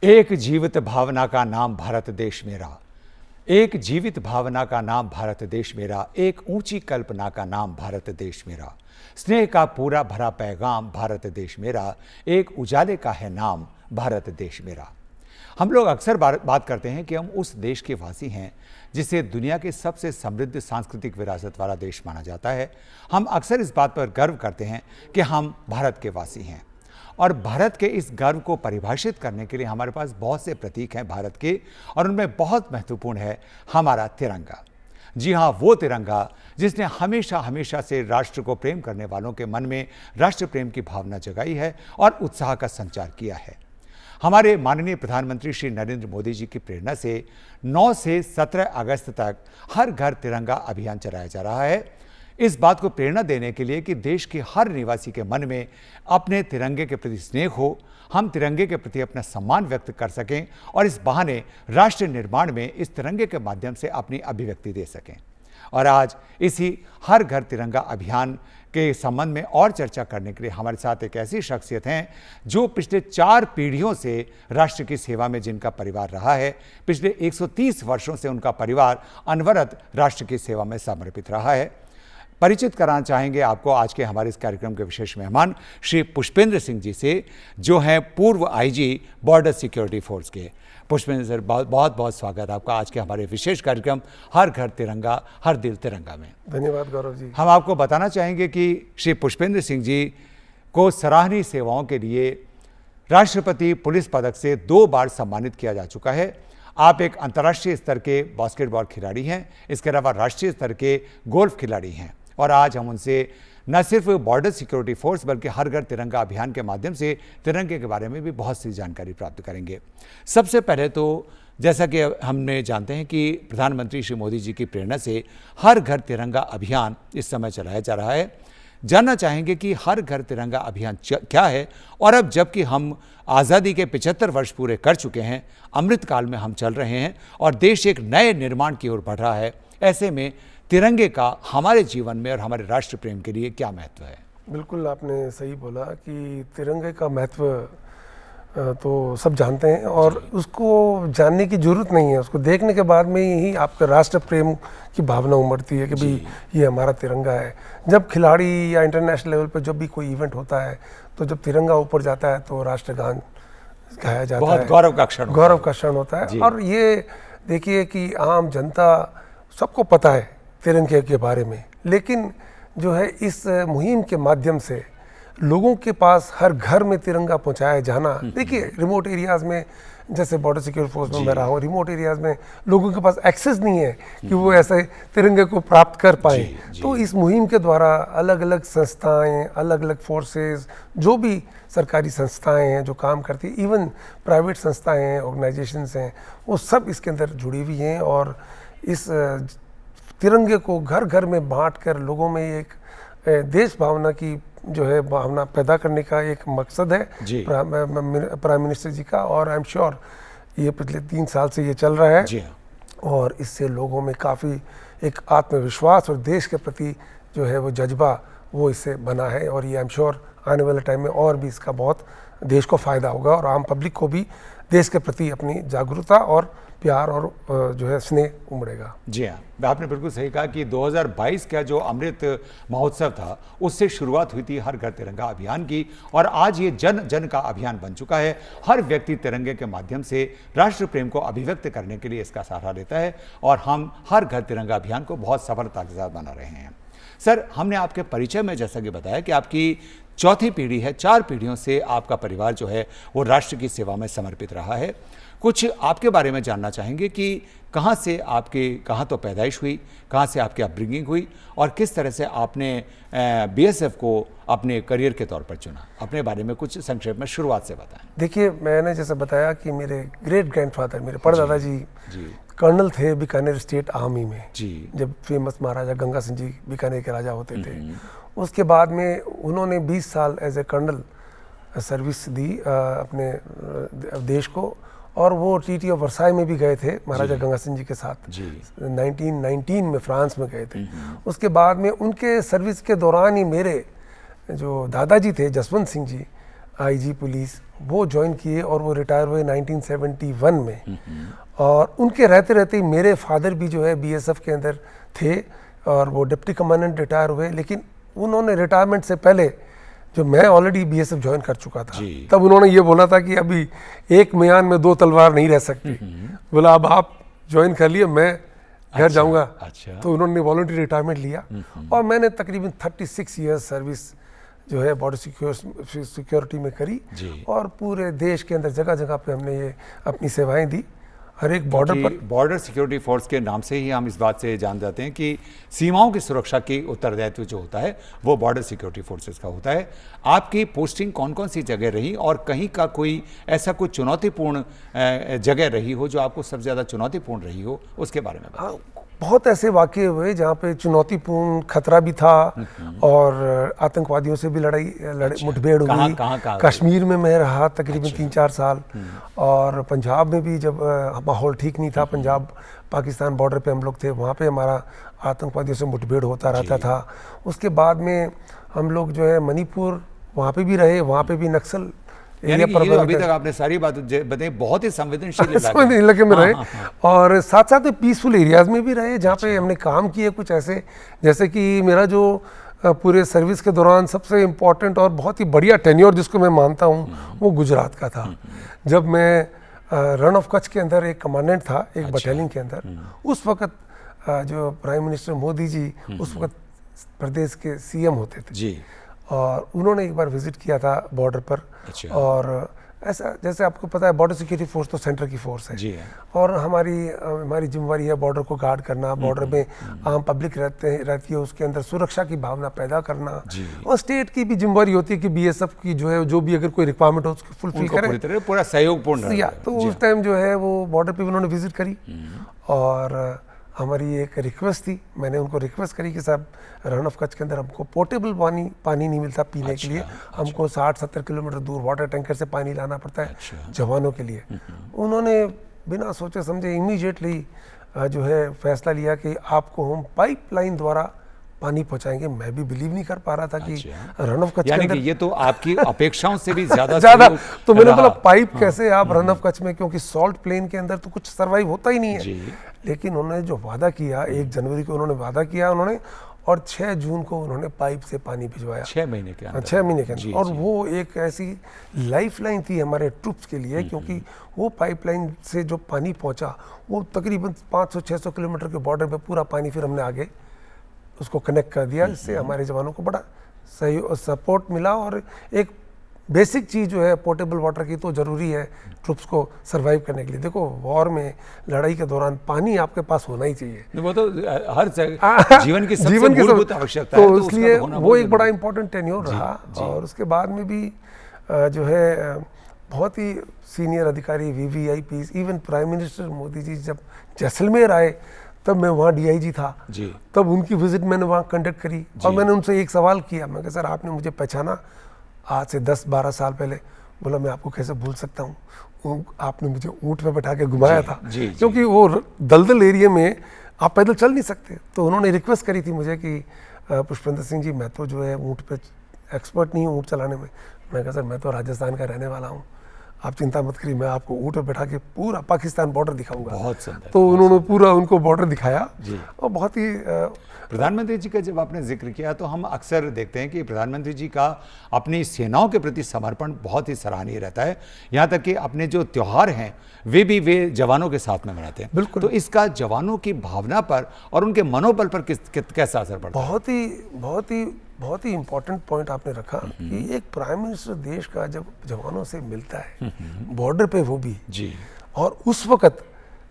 एक जीवित भावना का नाम भारत देश मेरा, एक जीवित भावना का नाम भारत देश मेरा, एक ऊंची कल्पना का नाम भारत देश मेरा, स्नेह का पूरा भरा पैगाम भारत देश मेरा, एक उजाले का है नाम भारत देश मेरा। हम लोग अक्सर बात करते हैं कि हम उस देश के वासी हैं जिसे दुनिया के सबसे समृद्ध सांस्कृतिक विरासत वाला देश माना जाता है। हम अक्सर इस बात पर गर्व करते हैं कि हम भारत के वासी हैं, और भारत के इस गर्व को परिभाषित करने के लिए हमारे पास बहुत से प्रतीक हैं भारत के, और उनमें बहुत महत्वपूर्ण है हमारा तिरंगा। जी हाँ, वो तिरंगा जिसने हमेशा हमेशा से राष्ट्र को प्रेम करने वालों के मन में राष्ट्र प्रेम की भावना जगाई है और उत्साह का संचार किया है। हमारे माननीय प्रधानमंत्री श्री नरेंद्र मोदी जी की प्रेरणा से 9 से 17 अगस्त तक हर घर तिरंगा अभियान चलाया जा रहा है। इस बात को प्रेरणा देने के लिए कि देश के हर निवासी के मन में अपने तिरंगे के प्रति स्नेह हो, हम तिरंगे के प्रति अपना सम्मान व्यक्त कर सकें और इस बहाने राष्ट्र निर्माण में इस तिरंगे के माध्यम से अपनी अभिव्यक्ति दे सकें। और आज इसी हर घर तिरंगा अभियान के संबंध में और चर्चा करने के लिए हमारे साथ एक ऐसी शख्सियत हैं जो पिछले 4 पीढ़ियों से राष्ट्र की सेवा में जिनका परिवार रहा है। पिछले 130 वर्षों से उनका परिवार अनवरत राष्ट्र की सेवा में समर्पित रहा है। परिचित कराना चाहेंगे आपको आज के हमारे इस कार्यक्रम के विशेष मेहमान श्री पुष्पेंद्र सिंह जी से, जो हैं पूर्व आईजी बॉर्डर सिक्योरिटी फोर्स के। पुष्पेंद्र सर, बहुत बहुत स्वागत आपका आज के हमारे विशेष कार्यक्रम हर घर तिरंगा हर दिल तिरंगा में। धन्यवाद गौरव जी। हम आपको बताना चाहेंगे कि श्री पुष्पेंद्र सिंह जी को सराहनीय सेवाओं के लिए राष्ट्रपति पुलिस पदक से 2 बार सम्मानित किया जा चुका है। आप एक अंतर्राष्ट्रीय स्तर के बास्केटबॉल खिलाड़ी हैं, इसके अलावा राष्ट्रीय स्तर के गोल्फ खिलाड़ी हैं, और आज हम उनसे न सिर्फ बॉर्डर सिक्योरिटी फोर्स बल्कि हर घर तिरंगा अभियान के माध्यम से तिरंगे के बारे में भी बहुत सी जानकारी प्राप्त करेंगे। सबसे पहले तो जैसा कि हमने जानते हैं कि प्रधानमंत्री श्री मोदी जी की प्रेरणा से हर घर तिरंगा अभियान इस समय चलाया जा रहा है। जानना चाहेंगे कि हर घर तिरंगा अभियान क्या है, और अब जबकि हम आज़ादी के 75 वर्ष पूरे कर चुके हैं, अमृत काल में हम चल रहे हैं और देश एक नए निर्माण की ओर बढ़ रहा है, ऐसे में तिरंगे का हमारे जीवन में और हमारे राष्ट्र प्रेम के लिए क्या महत्व है? बिल्कुल आपने सही बोला कि तिरंगे का महत्व तो सब जानते हैं, और उसको जानने की जरूरत नहीं है, उसको देखने के बाद में ही आपका राष्ट्र प्रेम की भावना उमड़ती है कि भाई ये हमारा तिरंगा है। जब खिलाड़ी या इंटरनेशनल लेवल पर जब भी कोई इवेंट होता है तो जब तिरंगा ऊपर जाता है तो राष्ट्रगान गाया जाता है, बहुत गौरव का क्षण होता है। और ये देखिए कि आम जनता सबको पता है तिरंगे के बारे में, लेकिन जो है इस मुहिम के माध्यम से लोगों के पास हर घर में तिरंगा पहुंचाया जाना। देखिए रिमोट एरियाज में, जैसे बॉर्डर सिक्योरिटी फोर्स में मैं रहा हूँ, रिमोट एरियाज में लोगों के पास एक्सेस नहीं है कि वो ऐसे तिरंगे को प्राप्त कर पाए। तो इस मुहिम के द्वारा अलग अलग संस्थाएं, अलग अलग फोर्सेस, जो भी सरकारी संस्थाएं हैं जो काम करती है, इवन प्राइवेट संस्थाएं हैं, ऑर्गेनाइजेशंस हैं, वो सब इसके अंदर जुड़ी हुई हैं। और इस तिरंगे को घर घर में बांट कर लोगों में एक देश भावना की जो है भावना पैदा करने का एक मकसद है प्राइम मिनिस्टर जी का, और आई एम श्योर ये पिछले 3 साल से ये चल रहा है। और इससे लोगों में काफ़ी एक आत्मविश्वास और देश के प्रति जो है वो जज्बा वो इससे बना है, और ये आई एम श्योर आने वाले टाइम में और भी इसका बहुत देश को फ़ायदा होगा, और आम पब्लिक को भी देश के प्रति अपनी जागरूकता और प्यार और जो है स्नेह उमड़ेगा। जी हाँ, आपने बिल्कुल सही कहा कि 2022 का जो अमृत महोत्सव था उससे शुरुआत हुई थी हर घर तिरंगा अभियान की, और आज ये जन जन का अभियान बन चुका है। हर व्यक्ति तिरंगे के माध्यम से राष्ट्र प्रेम को अभिव्यक्त करने के लिए इसका सहारा लेता है, और हम हर घर तिरंगा अभियान को बहुत सफलता के साथ बना रहे हैं। सर, हमने आपके परिचय में जैसा कि बताया कि आपकी 4थी पीढ़ी है, 4 पीढ़ियों से आपका परिवार जो है वो राष्ट्र की सेवा में समर्पित रहा है। कुछ आपके बारे में जानना चाहेंगे कि कहाँ तो पैदाइश हुई, कहाँ से आपकी अपब्रिंगिंग हुई, और किस तरह से आपने बीएसएफ को अपने करियर के तौर पर चुना। अपने बारे में कुछ संक्षेप में शुरुआत से बताएं। देखिए, मैंने जैसे बताया कि मेरे ग्रेट ग्रैंडफादर, मेरे परदादा जी कर्नल थे बीकानेर स्टेट आर्मी में, जब फेमस महाराजा गंगा सिंह जी बीकानेर के राजा होते थे। उसके बाद में उन्होंने 20 साल एज ए कर्नल सर्विस दी अपने देश को, और वो ट्रीटी ऑफ वर्साई में भी गए थे महाराजा गंगा सिंह जी के साथ 1919 में फ्रांस में गए थे। उसके बाद में उनके सर्विस के दौरान ही मेरे जो दादाजी थे जसवंत सिंह जी आईजी पुलिस, वो ज्वाइन किए और वो रिटायर हुए 1971 में। और उनके रहते रहते ही मेरे फादर भी जो है बीएसएफ के अंदर थे और वो डिप्टी कमांडेंट रिटायर हुए, लेकिन उन्होंने रिटायरमेंट से पहले जो मैं ऑलरेडी बीएसएफ ज्वाइन कर चुका था, तब उन्होंने ये बोला था कि अभी एक म्यान में दो तलवार नहीं रह सकती। बोला अब आप ज्वाइन कर लिए, मैं घर जाऊंगा। तो उन्होंने वॉलंटरी रिटायरमेंट लिया और मैंने तकरीबन 36 ईयर्स सर्विस जो है बॉर्डर सिक्योरिटी में करी और पूरे देश के अंदर जगह जगह पे हमने ये अपनी सेवाएं दी। हर एक बॉर्डर पर, बॉर्डर सिक्योरिटी फोर्स के नाम से ही हम इस बात से जान जाते हैं कि सीमाओं की सुरक्षा की उत्तरदायित्व जो होता है वो बॉर्डर सिक्योरिटी फोर्सेस का होता है। आपकी पोस्टिंग कौन कौन सी जगह रही और कहीं का कोई ऐसा कोई चुनौतीपूर्ण जगह रही हो जो आपको सबसे ज़्यादा चुनौतीपूर्ण रही हो, उसके बारे में बताइए। बहुत ऐसे वाक़ये हुए जहाँ पे चुनौतीपूर्ण खतरा भी था और आतंकवादियों से भी मुठभेड़ हुई। कश्मीर में मैं रहा तकरीबन 3-4 साल और पंजाब में भी जब माहौल ठीक नहीं था, पंजाब पाकिस्तान बॉर्डर पे हम लोग थे, वहाँ पे हमारा आतंकवादियों से मुठभेड़ होता रहता था। उसके बाद में हम लोग जो है मणिपुर वहाँ पे भी रहे, वहाँ पे भी नक्सल एरिया पर अभी तक आपने सारी बात बताई, बहुत ही संवेदनशील इलाके में रहे और साथ साथ में पीसफुल एरियाज में भी रहे जहाँ पे हमने काम किए कुछ ऐसे, जैसे कि मेरा जो पूरे सर्विस के दौरान सबसे इम्पोर्टेंट और बहुत ही बढ़िया टेन्योर जिसको मैं मानता हूँ वो गुजरात का था। जब मैं रन ऑफ कच्छ के अंदर एक कमांडेंट था एक बटालियन के अंदर, उस वक्त जो प्राइम मिनिस्टर मोदी जी उस वक्त प्रदेश के सीएम होते थे जी, और उन्होंने एक बार विजिट किया था बॉर्डर पर। और ऐसा जैसे आपको पता है बॉर्डर सिक्योरिटी फोर्स तो सेंटर की फोर्स है जी है। और हमारी जिम्मेवारी है बॉर्डर को गार्ड करना, बॉर्डर में आम पब्लिक रहती है उसके अंदर सुरक्षा की भावना पैदा करना, और स्टेट की भी जिम्मेवारी होती है कि बीएसएफ की जो है जो भी अगर कोई रिक्वायरमेंट हो उसको फुलफिल करे, पूरा सहयोगपूर्ण। तो उस टाइम जो है वो बॉर्डर पे भी उन्होंने विजिट करी और हमारी एक रिक्वेस्ट थी, मैंने उनको रिक्वेस्ट करी कि साहब रन ऑफ कच्छ के अंदर हमको पोर्टेबल पानी नहीं मिलता पीने के लिए, हमको 60-70 किलोमीटर दूर वाटर टैंकर से पानी लाना पड़ता है जवानों के लिए। उन्होंने बिना सोचे समझे इमीडिएटली जो है फैसला लिया कि आपको हम पाइपलाइन द्वारा पानी पहुंचाएंगे। मैं भी बिलीव नहीं कर पा रहा था कि रन ऑफ कच्छ के अंदर, ये तो आपकी अपेक्षाओं से भी ज्यादा तो मैंने बोला पाइप कैसे आप रन ऑफ कच्छ में, क्योंकि सॉल्ट प्लेन के अंदर तो कुछ सर्वाइव होता ही नहीं है। लेकिन उन्होंने जो वादा किया 1 जनवरी को उन्होंने वादा किया उन्होंने, और 6 जून को उन्होंने पाइप से पानी भिजवाया 6 महीने के अंदर। 6 महीने के अंदर। और वो एक ऐसी लाइफलाइन थी हमारे ट्रूप्स के लिए, क्योंकि वो पाइपलाइन से जो पानी पहुंचा वो तकरीबन 500-600 किलोमीटर के बॉर्डर पे पूरा पानी फिर हमने आगे उसको कनेक्ट कर दिया, इससे हमारे जवानों को बड़ा सही सपोर्ट मिला। और एक बेसिक चीज़ जो है पोर्टेबल वाटर की तो ज़रूरी है ट्रुप्स को सरवाइव करने के लिए। देखो वॉर में लड़ाई के दौरान पानी आपके पास होना ही चाहिए, वो तो हर जीवन की सबसे मूलभूत आवश्यकता है, तो इसलिए वो एक बड़ा इंपॉर्टेंट टेन्योर रहा। और उसके बाद में भी जो है बहुत ही सीनियर अधिकारी VVIPs, even prime minister Modi ji जब जैसलमेर आए तब मैं वहाँ DIG था जी, तब उनकी विजिट मैंने वहाँ कंडक्ट करी और मैंने उनसे एक सवाल किया, मैं कहा सर आपने मुझे पहचाना आज से 10-12 साल पहले? बोला मैं आपको कैसे भूल सकता हूँ, आपने मुझे ऊँट पे बैठा के घुमाया था क्योंकि वो दलदल एरिया में आप पैदल चल नहीं सकते। तो उन्होंने रिक्वेस्ट करी थी मुझे कि पुष्पेंद्र सिंह जी मैं तो जो है ऊँट पे एक्सपर्ट नहीं हूँ ऊँट चलाने में। मैं कहा सर मैं तो राजस्थान का रहने वाला हूँ, आप चिंता मत करिए, मैं आपको ऊँट पे बैठा के पूरा पाकिस्तान बॉर्डर दिखाऊंगा। बहुत सुंदर। तो उन्होंने पूरा उनको बॉर्डर दिखाया और बहुत ही प्रधानमंत्री जी का जब आपने जिक्र किया तो हम अक्सर देखते हैं कि प्रधानमंत्री जी का अपनी सेनाओं के प्रति समर्पण बहुत ही सराहनीय रहता है, यहाँ तक कि अपने जो त्योहार हैं वे जवानों के साथ में मनाते हैं। बिल्कुल। तो इसका जवानों की भावना पर और उनके मनोबल पर कैसा असर पड़ता है? बहुत ही इम्पोर्टेंट पॉइंट आपने रखा कि एक प्राइम मिनिस्टर देश का जब जवानों से मिलता है बॉर्डर पे वो भी जी, और उस वक्त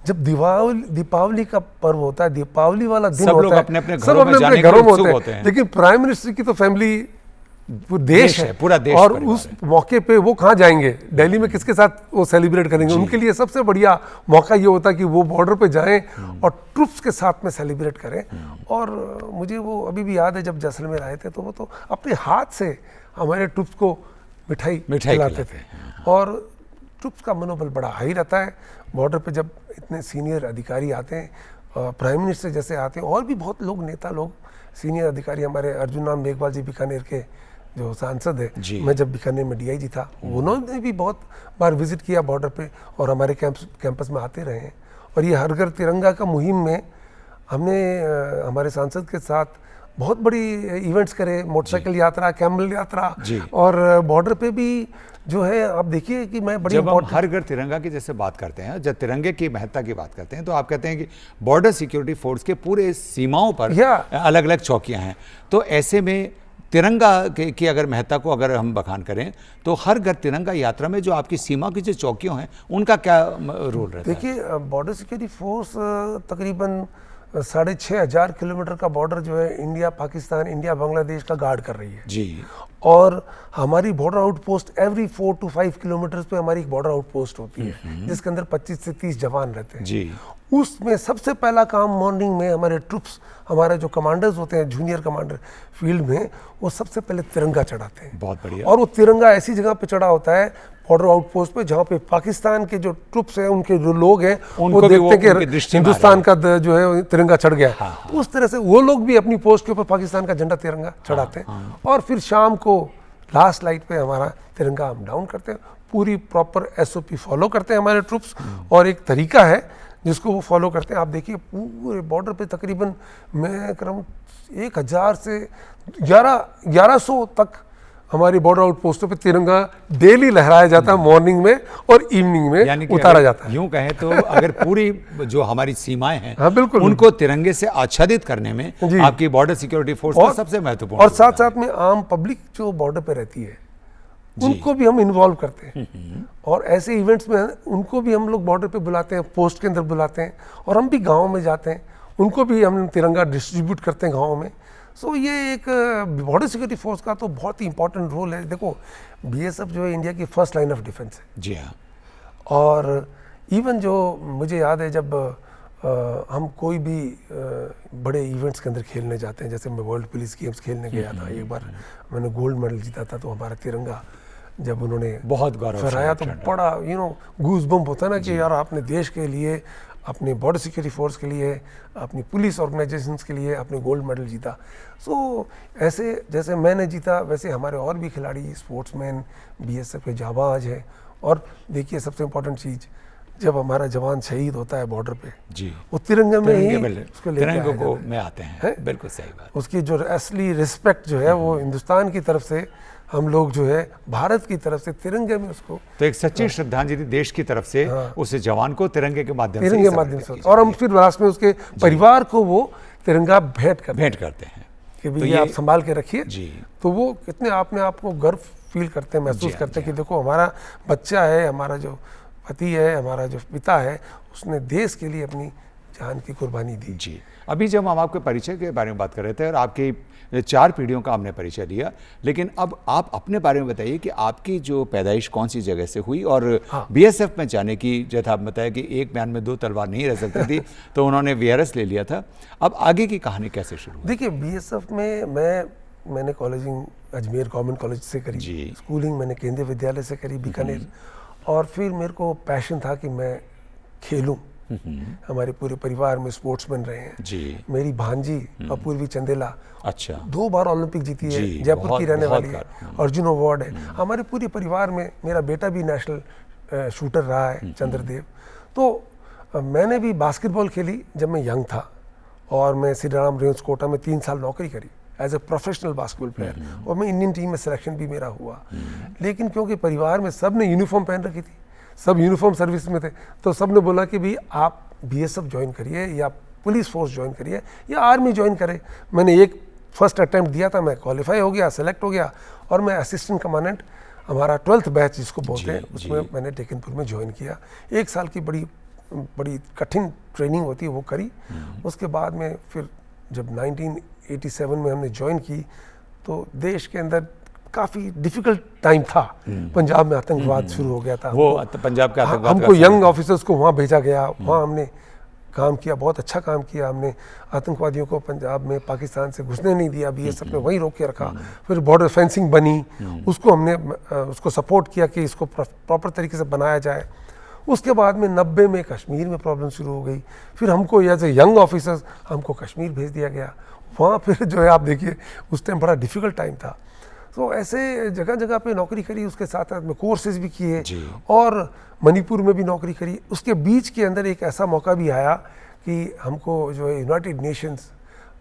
जब दीपावली का पर्व होता है, दीपावली वाला दिन होता है, सब अपने घरों में होते हैं, लेकिन प्राइम मिनिस्टर की तो फैमिली देश है, पूरा देश, और उस मौके पे वो कहाँ जाएंगे, दिल्ली में किसके साथ वो सेलिब्रेट करेंगे? उनके लिए सबसे बढ़िया मौका ये होता है कि वो बॉर्डर पे जाएं और ट्रुप्स के साथ में सेलिब्रेट करें। और मुझे वो अभी भी याद है जब जैसलमेर आए थे तो वो तो अपने हाथ से हमारे ट्रुप्स को मिठाई खिलाते थे और ट्रुप्स का मनोबल बड़ा हाई रहता है। बॉर्डर पे जब इतने सीनियर अधिकारी आते हैं, प्राइम मिनिस्टर जैसे आते हैं, और भी बहुत लोग नेता लोग सीनियर अधिकारी, हमारे अर्जुन राम मेघवाल जी बीकानेर के जो सांसद जी। है, मैं जब बीकानेर में डीआईजी था, उन्होंने भी बहुत बार विजिट किया बॉर्डर पे और हमारे कैंपस में आते रहे हैं। और ये हर घर तिरंगा का मुहिम में हमने हमारे सांसद के साथ बहुत बड़ी इवेंट्स करे, मोटरसाइकिल यात्रा, कैमल यात्रा, और बॉर्डर पे भी जो है आप देखिए कि मैं बड़ी जब हम हर घर तिरंगा की जैसे बात करते हैं, जब तिरंगे की महत्ता की बात करते हैं, तो आप कहते हैं कि बॉर्डर सिक्योरिटी फोर्स के पूरे सीमाओं पर अलग अलग चौकियां हैं। तो ऐसे में तिरंगा की अगर महत्ता को अगर हम बखान करें, तो हर घर तिरंगा यात्रा में जो आपकी सीमा की जो चौकियों हैं उनका क्या रोल रहता है? देखिए, बॉर्डर सिक्योरिटी फोर्स तकरीबन 6,500 किलोमीटर का बॉर्डर जो है इंडिया पाकिस्तान, इंडिया बांग्लादेश का गार्ड कर रही है जी। और हमारी border outpost every 4 to 5 kilometre पे हमारी एक बॉर्डर आउटपोस्ट होती है, जिसके अंदर 25 से 30 जवान रहते हैं जी। उसमें सबसे पहला काम मॉर्निंग में हमारे ट्रुप्स, हमारे जो कमांडर्स होते हैं, जूनियर कमांडर फील्ड में, वो सबसे पहले तिरंगा चढ़ाते हैं। बहुत बढ़िया। और वो तिरंगा ऐसी जगह पे चढ़ा होता है बॉर्डर आउटपोस्ट पे, जहाँ पे पाकिस्तान के जो ट्रुप्स हैं, उनके जो लोग हैं, वो देखते हैं कि हिंदुस्तान का जो है तिरंगा चढ़ गया। उस तरह से वो लोग भी अपनी पोस्ट के ऊपर पाकिस्तान का झंडा तिरंगा चढ़ाते हैं। और फिर शाम को लास्ट लाइट पे हमारा तिरंगा हम डाउन करते हैं। पूरी प्रॉपर SOP फॉलो करते हैं हमारे ट्रुप्स, और एक तरीका है जिसको वो फॉलो करते हैं। आप देखिए पूरे बॉर्डर पे तकरीबन मैं कह रहा हूँ 1000 से 1100 तक हमारी बॉर्डर आउटपोस्टों पे तिरंगा डेली लहराया जाता है, मॉर्निंग में और इवनिंग में उतारा जाता है। यूं कहें तो अगर पूरी जो हमारी सीमाएं हैं, हाँ, बिल्कुल, उनको तिरंगे से आच्छादित करने में आपकी बॉर्डर सिक्योरिटी फोर्स का सबसे महत्वपूर्ण, और साथ साथ में आम पब्लिक जो बॉर्डर पे रहती है उनको भी हम इन्वॉल्व करते हैं। और ऐसे इवेंट्स में उनको भी हम लोग बॉर्डर पे बुलाते हैं, पोस्ट के अंदर बुलाते हैं, और हम भी गाँव में जाते हैं, उनको भी हम तिरंगा डिस्ट्रीब्यूट करते हैं गाँव में। सो ये एक बॉर्डर सिक्योरिटी फोर्स का तो बहुत ही इंपॉर्टेंट रोल है। देखो, BSF जो है इंडिया की फर्स्ट लाइन ऑफ डिफेंस है। जी हाँ। और इवन जो मुझे याद है जब हम कोई भी बड़े इवेंट्स के अंदर खेलने जाते हैं, जैसे मैं वर्ल्ड पुलिस गेम्स खेलने गया था, एक बार मैंने गोल्ड मेडल जीता था, तो हमारा तिरंगा जब उन्होंने बहुत गौरव फहराया तो बड़ा गूज बम्प होता है ना कि यार आपने देश के लिए, अपने बॉर्डर सिक्योरिटी फोर्स के लिए, अपनी पुलिस ऑर्गेनाइजेशंस के लिए आपने गोल्ड मेडल जीता। सो ऐसे जैसे मैंने जीता वैसे हमारे और भी खिलाड़ी, स्पोर्ट्समैन, BSF के जाबाज है। और देखिए सबसे इम्पोर्टेंट चीज़, जब हमारा जवान शहीद होता है बॉर्डर पे जी, वो तिरंगे में ही उसको तिरंगे को में आते हैं। बिल्कुल सही बात। उसकी जो असली रिस्पेक्ट जो है वो हिंदुस्तान की तरफ से, हम लोग जो है भारत की तरफ से तिरंगे में उसको, तो एक सच्ची श्रद्धांजलि देश की तरफ से उस जवान को तिरंगे के माध्यम से, और हम फिर लास्ट में उसके परिवार को वो तिरंगा भेंट करते हैं कि भैया आप संभाल के रखिए जी। तो वो कितने अपने आप को गर्व फील करते हैं, महसूस करते हैं कि देखो हमारा बच्चा है, हमारा जो पति है, हमारा जो पिता है, उसने देश के लिए अपनी जान की कुर्बानी दी जी। अभी जब हम आपके परिचय के बारे में बात कर रहे थे और आपकी 4 पीढ़ियों का हमने परिचय लिया, लेकिन अब आप अपने बारे में बताइए कि आपकी जो पैदाइश कौन सी जगह से हुई, और BSF में जाने की, जैसा आप बताया कि एक म्यान में 2 तलवार नहीं रह सकती थी तो उन्होंने VRS ले लिया था। अब आगे की कहानी कैसे शुरू हुई? देखिए, BSF में मैंने कॉलेजिंग अजमेर गवर्नमेंट कॉलेज से करी जी। स्कूलिंग मैंने केंद्रीय विद्यालय से करी बीकानेर, और फिर मेरे को पैशन था कि मैं खेलूं। हमारे पूरे परिवार में स्पोर्ट्समैन रहे हैं जी। मेरी भांजी अपूर्वी चंदेला 2 बार ओलंपिक जीती है, जयपुर की रहने वाली है, अर्जुन अवार्ड है। हमारे पूरे परिवार में मेरा बेटा भी नेशनल शूटर रहा है, चंद्रदेव। तो मैंने भी बास्केटबॉल खेली जब मैं यंग था, और मैं श्री राम रेंज कोटा में 3 साल नौकरी करी as a professional basketball player, और मैं इंडियन टीम में सिलेक्शन भी मेरा हुआ। लेकिन क्योंकि परिवार में सब ने यूनिफॉर्म पहन रखी थी, सब यूनिफॉर्म सर्विस में थे, तो सब ने बोला कि भाई आप BSF ज्वाइन करिए, या पुलिस फोर्स ज्वाइन करिए, या आर्मी ज्वाइन करें। मैंने एक फर्स्ट अटैम्प्ट दिया था, मैं क्वालिफाई हो गया, सेलेक्ट हो गया, और मैं असिस्टेंट कमांडेंट, हमारा 12th बैच जिसको बोलते हैं, उसमें मैंने टेकनपुर में ज्वाइन किया। 1 साल की बड़ी कठिन ट्रेनिंग होती है, वो करी। उसके बाद में फिर जब 1987 में हमने ज्वाइन की, तो देश के अंदर काफ़ी डिफिकल्ट टाइम था। पंजाब में आतंकवाद शुरू हो गया था, वो पंजाब का आतंकवाद, हमको यंग ऑफिसर्स को वहाँ भेजा गया, वहाँ हमने काम किया, बहुत अच्छा काम किया हमने। आतंकवादियों को पंजाब में पाकिस्तान से घुसने नहीं दिया, BSF ने वहीं रोक के रखा। फिर बॉर्डर फेंसिंग बनी, उसको हमने उसको सपोर्ट किया कि इसको प्रॉपर तरीके से बनाया जाए। उसके बाद में 90 में कश्मीर में प्रॉब्लम शुरू हो गई, फिर हमको एज ए यंग ऑफिसर्स हमको कश्मीर भेज दिया गया। वहाँ फिर जो है आप देखिए उस टाइम बड़ा डिफ़िकल्ट टाइम था। तो ऐसे जगह जगह पे नौकरी करी, उसके साथ साथ में कोर्सेज भी किए जी। और मणिपुर में भी नौकरी करी। उसके बीच के अंदर एक ऐसा मौका भी आया कि हमको जो है यूनाइटेड नेशंस,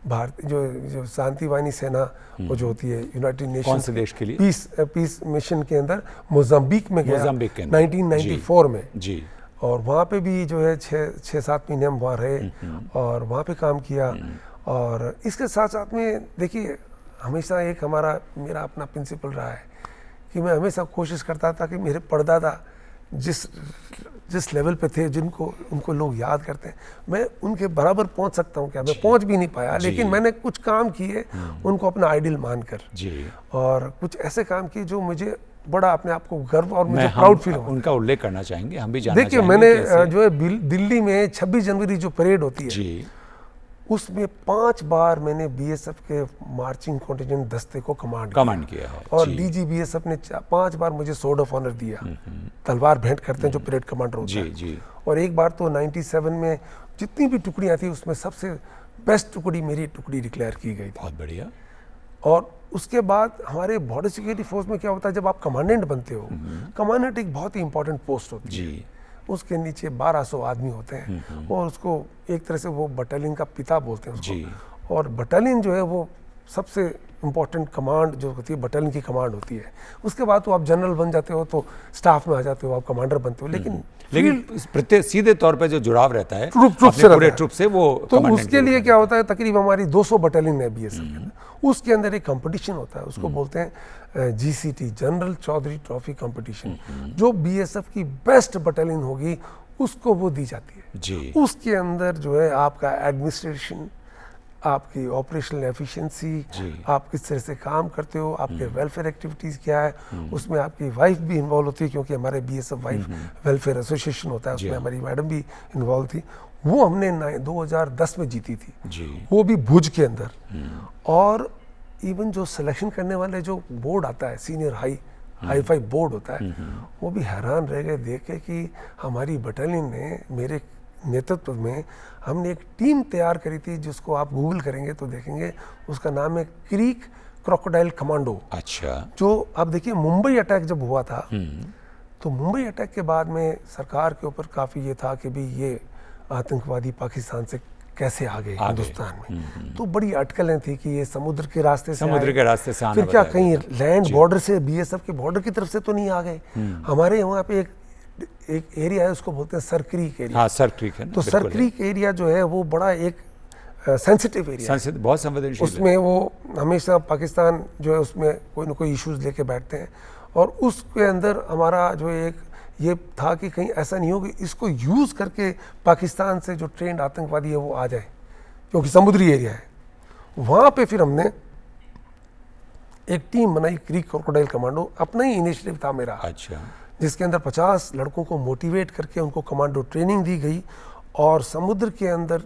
भारत जो शांति वाहिनी सेना वो जो होती है यूनाइटेड नेशंस, कौन से देश के लिए? पीस मिशन के अंदर मोजाम्बिक में गया, मोजाम्बिक के अंदर। 1994 में जी। और वहाँ पे भी जो है 6-7 महीने हम वहाँ रहे और वहाँ पे काम किया। और इसके साथ साथ में देखिए, हमेशा एक मेरा अपना प्रिंसिपल रहा है कि मैं हमेशा कोशिश करता था कि मेरे परदादा जिस लेवल पे थे, उनको लोग याद करते हैं, मैं उनके बराबर पहुंच सकता हूं क्या? मैं पहुंच भी नहीं पाया, लेकिन मैंने कुछ काम किए उनको अपना आइडल मानकर जी। और कुछ ऐसे काम किए जो मुझे बड़ा अपने आप को गर्व और मुझे प्राउड फील होता है। उनका उल्लेख करना चाहेंगे, हम भी जानना देखिए, चाहेंगे। मैंने जो है दिल्ली में 26 जनवरी जो परेड होती है जी। उसमें 5 बार मैंने बीएसएफ के मार्चिंग कॉन्टिजेंट दस्ते को कमांड किया है और जी। डीजी बीएसएफ ने 5 बार मुझे स्वॉर्ड ऑफ ऑनर दिया, तलवार भेंट करते हैं जो परेड कमांडर होता है। जी। और एक बार तो 97 में जितनी भी टुकड़ियां थी उसमें सबसे बेस्ट टुकड़ी मेरी टुकड़ी डिक्लेयर की गई थी। बहुत बढ़िया। और उसके बाद हमारे बॉर्डर सिक्योरिटी फोर्स में क्या होता है, जब आप कमांडेंट बनते हो, कमांडेंट एक बहुत ही इंपॉर्टेंट पोस्ट होती है जी। उसके नीचे 1200 आदमी होते हैं और उसको एक तरह से वो बटालियन का पिता बोलते हैं उसको। और बटालियन जो है वो सबसे इम्पोर्टेंट कमांड जो होती है बटालियन की कमांड होती है। उसके बाद तो आप जनरल बन जाते हो, तो स्टाफ में आ जाते हो, आप कमांडर बनते हो। लेकिन प्रत्येक सीधे तौर पे जो जुड़ाव रहता है ट्रुप अपने पूरे ट्रुप से, वो तो उसके लिए क्या होता है, तकरीबन हमारी 200 बटालियन है बीएसएफ के अंदर। उसके अंदर एक कंपटीशन होता है, उसको बोलते हैं GCT, general Chaudhary trophy competition. जो बीएसएफ की बेस्ट बटालियन होगी उसको वो दी जाती है जी। उसके अंदर जो है आपका एडमिनिस्ट्रेशन, आपकी ऑपरेशनल एफिशिएंसी, आप किस तरह से काम करते हो, आपके वेलफेयर एक्टिविटीज़ क्या है, उसमें आपकी वाइफ भी इन्वॉल्व होती है क्योंकि हमारे बीएसएफ वाइफ वेलफेयर एसोसिएशन होता है, उसमें हमारी मैडम भी इन्वॉल्व थी। वो हमने 2010 में जीती थी जी। वो भी भुज के अंदर। और इवन जो सिलेक्शन करने वाले जो बोर्ड आता है, सीनियर हाई-फाई बोर्ड होता है, वो भी हैरान रह गए देख के कि हमारी बटालियन ने, मेरे नेतृत्व में हमने एक टीम तैयार करी थी जिसको आप गूगल करेंगे तो देखेंगे, उसका नाम है क्रीक क्रोकोडाइल कमांडो। अच्छा। जो आप देखिए, मुंबई अटैक जब हुआ था तो मुंबई अटैक के बाद में सरकार के ऊपर काफ़ी ये था कि भाई ये आतंकवादी पाकिस्तान से कैसे आ गए हिंदुस्तान में। तो बड़ी अटकलें थी कि ये समुद्र के रास्ते से आना, फिर क्या कहीं लैंड बॉर्डर से, बीएसएफ के बॉर्डर की तरफ से तो नहीं आ गए। हमारे वहाँ पे एक एरिया है, उसको बोलते हैं सर क्रीक एरिया। हाँ, सर क्रीक है ना। तो सर क्रीक एरिया जो है वो बड़ा एक सेंसिटिव एरिया है, बहुत संवेदनशील। उसमें वो हमेशा पाकिस्तान जो है उसमें कोई ना कोई इश्यूज लेके बैठते हैं। और उसके अंदर हमारा जो एक ये था कि कहीं ऐसा नहीं हो कि इसको यूज़ करके पाकिस्तान से जो ट्रेंड आतंकवादी है वो आ जाए, क्योंकि समुद्री एरिया है। वहाँ पे फिर हमने एक टीम बनाई, क्रीक क्रोकोडाइल कमांडो, अपना ही इनिशिएटिव था मेरा। अच्छा। जिसके अंदर 50 लड़कों को मोटिवेट करके उनको कमांडो ट्रेनिंग दी गई और समुद्र के अंदर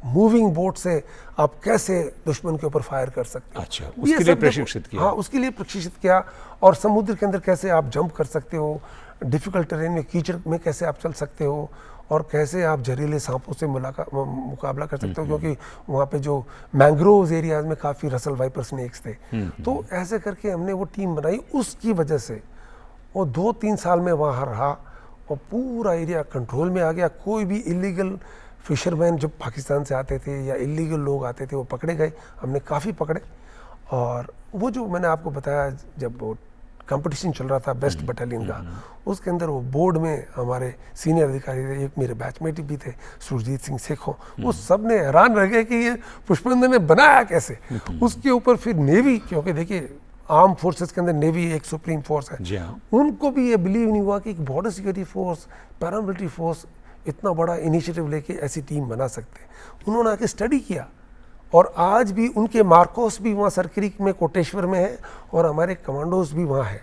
मूविंग बोट से आप कैसे दुश्मन के ऊपर फायर कर सकते हो। अच्छा, उसके लिए प्रशिक्षित किया। हाँ, उसके लिए प्रशिक्षित किया। और समुद्र के अंदर कैसे आप जंप कर सकते हो, डिफिकल्ट टेरेन में, कीचड़ में कैसे आप चल सकते हो, और कैसे आप जहरीले सांपों से मुकाबला कर सकते हो, क्योंकि वहाँ पे जो मैंग्रोव एरियाज में काफ़ी रसल वाइपर स्नेक्स थे। तो ऐसे करके हमने वो टीम बनाई। उसकी वजह से वो 2-3 साल में वहाँ रहा और पूरा एरिया कंट्रोल में आ गया। कोई भी इलीगल फिशरमैन जब पाकिस्तान से आते थे या इलीगल लोग आते थे वो पकड़े गए, हमने काफ़ी पकड़े। और वो जो मैंने आपको बताया, जब वो कंपटीशन चल रहा था बेस्ट बटालियन का, उसके अंदर वो बोर्ड में हमारे सीनियर अधिकारी थे, एक मेरे बैचमेट भी थे, सुरजीत सिंह सेखों, वो सब ने हैरान रह गए कि ये पुष्पेंद्र ने बनाया कैसे। उसके ऊपर फिर नेवी, क्योंकि देखिए आर्म फोर्सेस के अंदर नेवी एक सुप्रीम फोर्स है, उनको भी ये बिलीव नहीं हुआ कि border security force, paramilitary force इतना बड़ा इनिशिएटिव लेके ऐसी टीम बना सकते हैं। उन्होंने आके स्टडी किया और आज भी उनके मार्कोस भी वहाँ सरक्रीक में, कोटेश्वर में है और हमारे कमांडोज भी वहाँ है।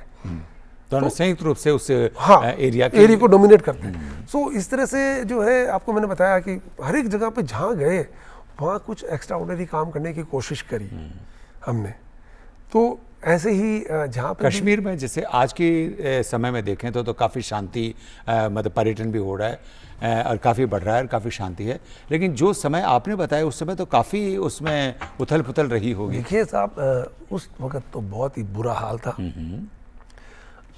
तो संयुक्त रूप से उस एरिया को डोमिनेट करते हैं। सो इस तरह से जो है, आपको मैंने बताया कि हर एक जगह पे जहाँ गए वहाँ कुछ एक्स्ट्रा ऑर्डिनरी काम करने की कोशिश करी हमने। तो ऐसे ही जहाँ पे कश्मीर में जैसे आज की समय में देखें तो काफ़ी शांति, मतलब पर्यटन भी हो रहा है और काफ़ी बढ़ रहा है और काफ़ी शांति है, लेकिन जो समय आपने बताया उस समय तो काफ़ी उसमें उथल पुथल रही होगी। देखिए साहब, उस वक्त तो बहुत ही बुरा हाल था।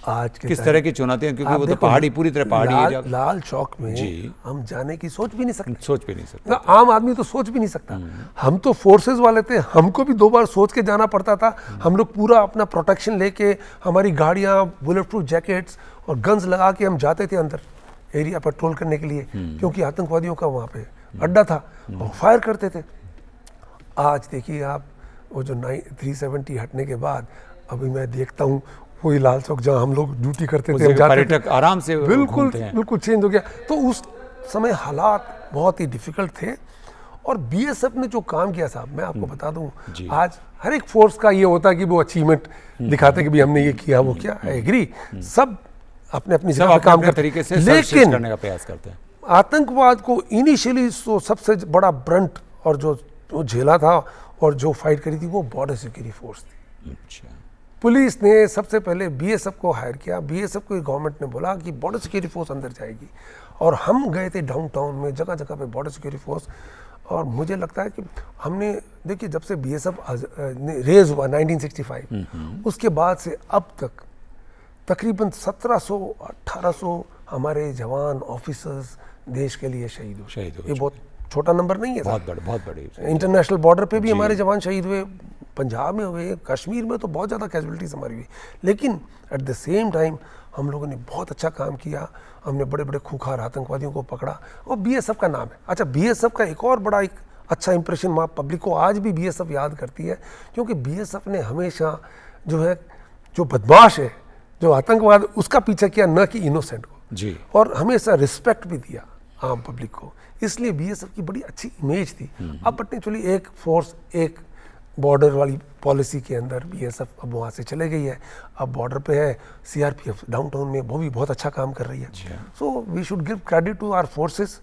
आज के किस तरह की चुनौतियां, क्योंकि वो तो पहाड़ी, पूरी तरह पहाड़ी एरिया। लाल चौक में जी। हम जाने की सोच भी नहीं सकते, सोच भी नहीं सकते, आम आदमी तो सोच भी नहीं सकता। हम तो फोर्सेस वाले थे, हमको भी 2 बार सोच के जाना पड़ता था। हम लोग पूरा अपना प्रोटेक्शन लेके, हमारी गाड़ियां, बुलेट प्रूफ जैकेट्स और गन्स लगा के हम जाते थे अंदर एरिया पेट्रोल करने के लिए, क्योंकि आतंकवादियों का वहाँ पे अड्डा था और फायर करते थे। आज देखिए आप, वो जो 370 हटने के बाद अभी मैं देखता हूँ वही लाल चौक जहाँ हम लोग ड्यूटी करते थे, पर्यटक आराम से बिल्कुल चेंज हो गया। तो उस समय हालात बहुत ही डिफिकल्ट थे और बीएसएफ ने जो काम किया साहब, मैं आपको बता दूं, आज हर एक फोर्स का ये होता है कि वो अचीवमेंट दिखाते कि भी हमने ये किया वो किया, आई एग्री, सब अपने अपनी जगह पे काम करते तरीके से लेकिन करने का प्रयास करते हैं। आतंकवाद को इनिशियली सबसे बड़ा ब्रंट और जो झेला था और जो फाइट करी थी वो बॉर्डर सिक्योरिटी फोर्स थी। अच्छा। पुलिस ने सबसे पहले बीएसएफ को हायर किया, बीएसएफ को गवर्नमेंट ने बोला कि बॉर्डर सिक्योरिटी फोर्स अंदर जाएगी और हम गए थे डाउनटाउन में, जगह जगह पे बॉर्डर सिक्योरिटी फोर्स। और मुझे लगता है कि हमने, देखिए जब से बीएसएफ रेज हुआ 1965, उसके बाद से अब तक तकरीबन 1700-1800 हमारे जवान ऑफिसर्स देश के लिए शहीद हुए। ये बहुत छोटा नंबर नहीं है, बहुत बड़ी। इंटरनेशनल बॉर्डर पे भी हमारे जवान शहीद हुए, पंजाब में हुए, कश्मीर में तो बहुत ज़्यादा कैजुअलिटीज़ हमारी हुई। लेकिन एट द सेम टाइम हम लोगों ने बहुत अच्छा काम किया, हमने बड़े बड़े खूंखार आतंकवादियों को पकड़ा और बीएसएफ का नाम है। अच्छा, बीएसएफ का एक और बड़ा एक अच्छा इंप्रेशन वहाँ पब्लिक को आज भी बीएसएफ याद करती है, क्योंकि बीएसएफ ने हमेशा जो है, जो बदमाश है, जो आतंकवाद, उसका पीछा किया, न कि इनोसेंट को जी, और हमेशा रिस्पेक्ट भी दिया आम पब्लिक को। इसलिए बीएसएफ की बड़ी अच्छी इमेज थी। अब बट एक्चुअली एक फोर्स, एक बॉर्डर वाली पॉलिसी के अंदर बीएसएफ अब वहाँ से चले गई है, अब बॉर्डर पे है। सीआरपीएफ डाउनटाउन में वो भी बहुत अच्छा काम कर रही है। So we should give credit to our forces,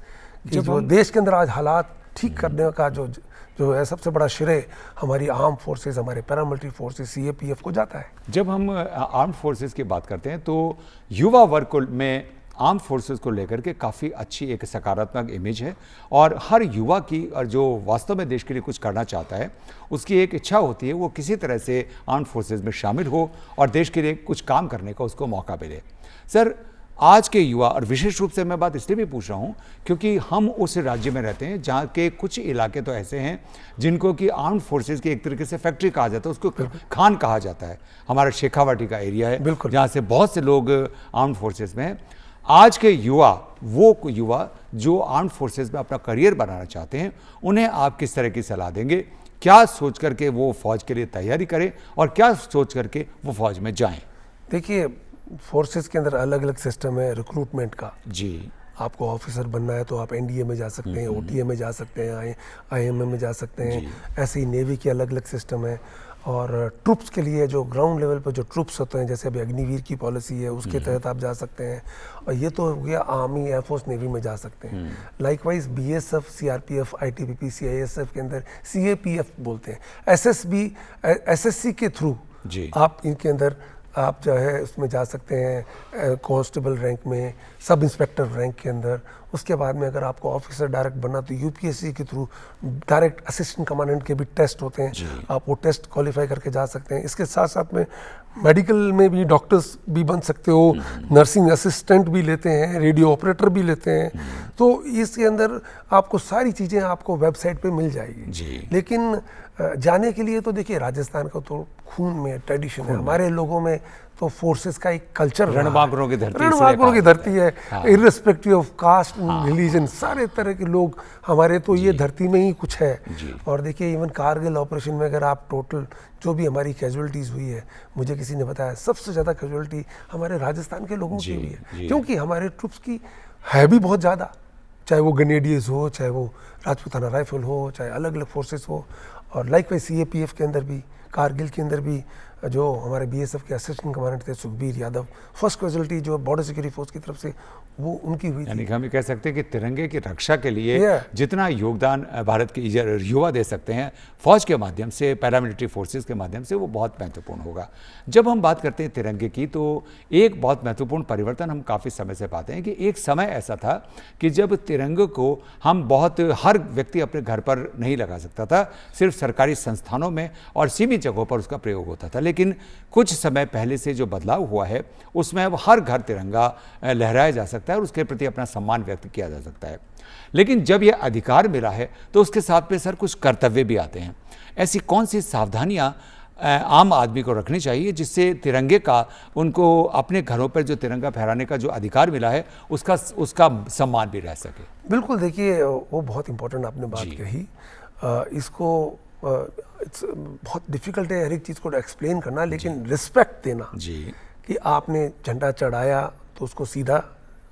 जो देश के अंदर आज हालात ठीक करने का जो है सबसे बड़ा श्रेय हमारी आर्म फोर्सेस, हमारे पैरामिलिट्री फोर्सेस, सीएपीएफ को जाता है। जब हम आर्म फोर्सेस की बात करते हैं तो युवा वर्ग में आर्म फोर्सेस को लेकर के काफ़ी अच्छी एक सकारात्मक इमेज है और हर युवा की, और जो वास्तव में देश के लिए कुछ करना चाहता है, उसकी एक इच्छा होती है वो किसी तरह से आर्म फोर्सेस में शामिल हो और देश के लिए कुछ काम करने का उसको मौका मिले। सर, आज के युवा, और विशेष रूप से मैं बात इसलिए भी पूछ रहा हूँ क्योंकि हम उस राज्य में रहते हैं जहाँ के कुछ इलाके तो ऐसे हैं जिनको कि आर्म फोर्सेस की एक तरीके से फैक्ट्री कहा जाता है, उसको खान कहा जाता है। हमारा शेखावाटी का एरिया है जहाँ से बहुत से लोग आर्म फोर्सेस में हैं। आज के युवा, वो युवा जो आर्म फोर्सेस में अपना करियर बनाना चाहते हैं, उन्हें आप किस तरह की सलाह देंगे? क्या सोच करके वो फौज के लिए तैयारी करें और क्या सोच करके वो फौज में जाएं? देखिए, फोर्सेस के अंदर अलग अलग सिस्टम है रिक्रूटमेंट का। जी, आपको ऑफिसर बनना है तो आप एनडीए में जा सकते हैं, ओटीए में जा सकते हैं, आईएमए में जा सकते हैं। ऐसे ही नेवी की अलग अलग सिस्टम है। और ट्रूप्स के लिए जो ग्राउंड लेवल पर जो ट्रूप्स होते हैं, जैसे अभी अग्निवीर की पॉलिसी है, उसके तहत आप जा सकते हैं। और ये तो हो गया आर्मी, एयरफोर्स, नेवी में जा सकते हैं। Likewise BSF, CRPF, ITBP, CISF के अंदर सीएपीएफ बोलते हैं, एसएसबी, एसएससी के थ्रू आप इनके अंदर आप जो है उसमें जा सकते हैं, कांस्टेबल रैंक में, सब इंस्पेक्टर रैंक के अंदर। उसके बाद में अगर आपको ऑफिसर डायरेक्ट बनना तो यूपीएससी के थ्रू डायरेक्ट असिस्टेंट कमांडेंट के भी टेस्ट होते हैं, आप वो टेस्ट क्वालिफाई करके जा सकते हैं। इसके साथ साथ में मेडिकल में भी डॉक्टर्स भी बन सकते हो, नर्सिंग असिस्टेंट भी लेते हैं, रेडियो ऑपरेटर भी लेते हैं। तो इसके अंदर आपको सारी चीज़ें आपको वेबसाइट पे मिल जाएगी। लेकिन जाने के लिए तो देखिए, राजस्थान का तो खून में ट्रेडिशन है, हमारे लोगों में तो फोर्सेस का एक कल्चर, रणबांकुरों की धरती, रणबांकुरों की धरती है। इर्रेस्पेक्टिव ऑफ कास्ट, रिलीजन, सारे तरह के लोग हमारे तो ये धरती में ही कुछ है। और देखिए, इवन कारगिल ऑपरेशन में अगर आप टोटल जो भी हमारी कैजुअलिटीज़ हुई है, मुझे किसी ने बताया सबसे ज़्यादा कैजुअलिटी हमारे राजस्थान के लोगों की हुई है, क्योंकि हमारे ट्रूप्स की है भी बहुत ज़्यादा, चाहे वो ग्रेनेडियर्स हो, चाहे वो राजपूताना राइफल हो, चाहे अलग अलग फोर्सेस हो। और लाइक वाइज सीएपीएफ के अंदर भी, कारगिल के अंदर भी जो हमारे बीएसएफ के असिस्टेंट कमांडेंट थे सुखबीर यादव, फर्स्ट कैजुअलिटी जो बॉर्डर सिक्योरिटी फोर्स की तरफ से वो उनकी हुई यानी थी। कि हम ये कह सकते हैं कि तिरंगे की रक्षा के लिए Yeah. जितना योगदान भारत के युवा दे सकते हैं फौज के माध्यम से, पैरामिलिट्री फोर्सेस के माध्यम से, वो बहुत महत्वपूर्ण होगा। जब हम बात करते हैं तिरंगे की तो एक बहुत महत्वपूर्ण परिवर्तन हम काफ़ी समय से पाते हैं कि एक समय ऐसा था कि जब तिरंगे को हम हर व्यक्ति अपने घर पर नहीं लगा सकता था, सिर्फ सरकारी संस्थानों में और सीमित जगहों पर उसका प्रयोग होता था। लेकिन कुछ समय पहले से जो बदलाव हुआ है उसमें अब हर घर तिरंगा लहराया जा सकता है और उसके प्रति अपना सम्मान व्यक्त किया जा सकता है। लेकिन जब यह अधिकार मिला है तो उसके साथ में सर कुछ कर्तव्य भी आते हैं। ऐसी कौन सी सावधानियां आम आदमी को रखनी चाहिए जिससे तिरंगे का, उनको अपने घरों पर जो तिरंगा फहराने का जो अधिकार मिला है उसका सम्मान भी रह सके? बिल्कुल, देखिए वो बहुत इंपॉर्टेंट आपने बात कही। इसको बहुत डिफिकल्ट है हर एक चीज़ को एक्सप्लेन करना, लेकिन रिस्पेक्ट देना जी, कि आपने झंडा चढ़ाया तो उसको सीधा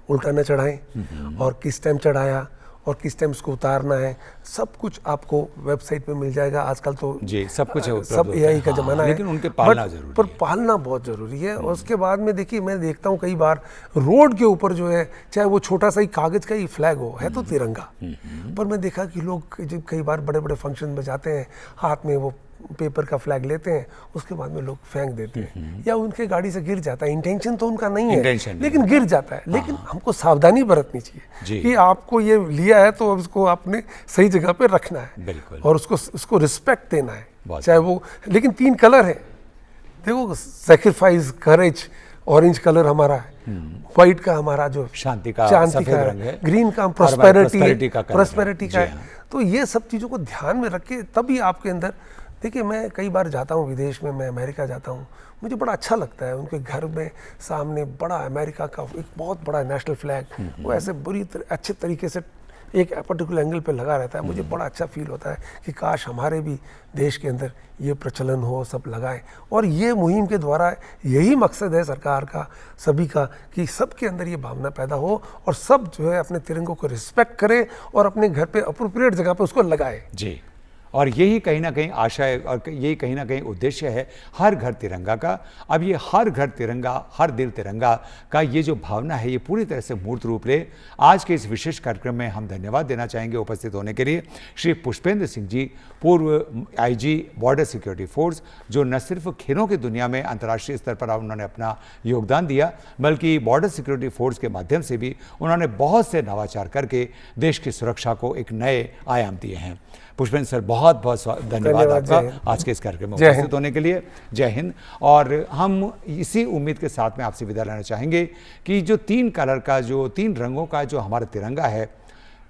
उल्टा न चढ़ाएं, और किस टाइम चढ़ाया और किस टाइम उसको उतारना है, सब कुछ आपको वेबसाइट पे मिल जाएगा। आजकल तो जी सब कुछ है, सब एआई का जमाना है, लेकिन उनके पालना जरूरी पर पालना बहुत ज़रूरी है। और उसके बाद में देखिए, मैं देखता हूँ कई बार रोड के ऊपर जो है, चाहे वो छोटा सा ही कागज़ का ही फ्लैग हो, है तो तिरंगा, पर मैं देखा कि लोग जब कई बार बड़े बड़े फंक्शन में जाते हैं, हाथ में वो पेपर का फ्लैग लेते हैं, उसके बाद में लोग फेंक देते हैं या उनके गाड़ी से गिर जाता है। इंटेंशन तो उनका नहीं है, लेकिन गिर जाता है। लेकिन हमको सावधानी बरतनी चाहिए कि आपको ये लिया है तो अब इसको आपने सही जगह पे रखना है और उसको रिस्पेक्ट देना है, चाहे वो। लेकिन 3 कलर है, देखो, सैक्रिफाइस, करेज, ऑरेंज कलर हमारा है, व्हाइट का हमारा जो शांति का है, ग्रीन का प्रोस्पेरिटी का है। हाँ। तो ये सब चीज़ों को ध्यान में रख के तभी आपके अंदर, देखिए मैं कई बार जाता हूँ विदेश में, मैं अमेरिका जाता हूँ, मुझे बड़ा अच्छा लगता है। उनके घर में सामने बड़ा अमेरिका का एक बहुत बड़ा नेशनल फ्लैग, वो ऐसे अच्छे तरीके से एक पर्टिकुलर एंगल पे लगा रहता है। मुझे बड़ा अच्छा फील होता है कि काश हमारे भी देश के अंदर ये प्रचलन हो, सब लगाएं। और ये मुहिम के द्वारा यही मकसद है सरकार का, सभी का, कि सबके अंदर ये भावना पैदा हो और सब जो है अपने तिरंगों को रिस्पेक्ट करें और अपने घर पे अप्रोप्रिएट जगह पे उसको लगाए। जी, और यही कहीं ना कहीं आशय और यही कहीं ना कहीं उद्देश्य है हर घर तिरंगा का। अब ये हर घर तिरंगा, हर दिल तिरंगा का ये जो भावना है, ये पूरी तरह से मूर्त रूप ले। आज के इस विशेष कार्यक्रम में हम धन्यवाद देना चाहेंगे उपस्थित होने के लिए श्री पुष्पेंद्र सिंह जी, पूर्व आईजी बॉर्डर सिक्योरिटी फोर्स, जो न सिर्फ खेलों की दुनिया में अंतर्राष्ट्रीय स्तर पर उन्होंने अपना योगदान दिया, बल्कि बॉर्डर सिक्योरिटी फोर्स के माध्यम से भी उन्होंने बहुत से नवाचार करके देश की सुरक्षा को एक नए आयाम दिए हैं। पुष्पेंद्र सर, बहुत बहुत धन्यवाद आपका आज के इस कार्यक्रम में उपस्थित होने के लिए। जय हिंद। और हम इसी उम्मीद के साथ में आपसे विदा लेना चाहेंगे कि जो 3 कलर का, जो 3 रंगों का जो हमारा तिरंगा है,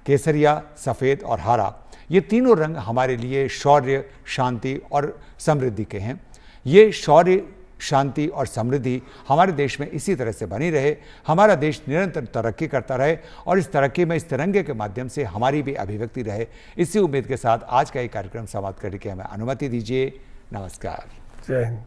केसरिया, सफ़ेद और हरा, ये तीनों रंग हमारे लिए शौर्य, शांति और समृद्धि के हैं। ये शौर्य, शांति और समृद्धि हमारे देश में इसी तरह से बनी रहे, हमारा देश निरंतर तरक्की करता रहे और इस तरक्की में इस तिरंगे के माध्यम से हमारी भी अभिव्यक्ति रहे। इसी उम्मीद के साथ आज का ये कार्यक्रम समाप्त करने की हमें अनुमति दीजिए। नमस्कार। जय हिंद।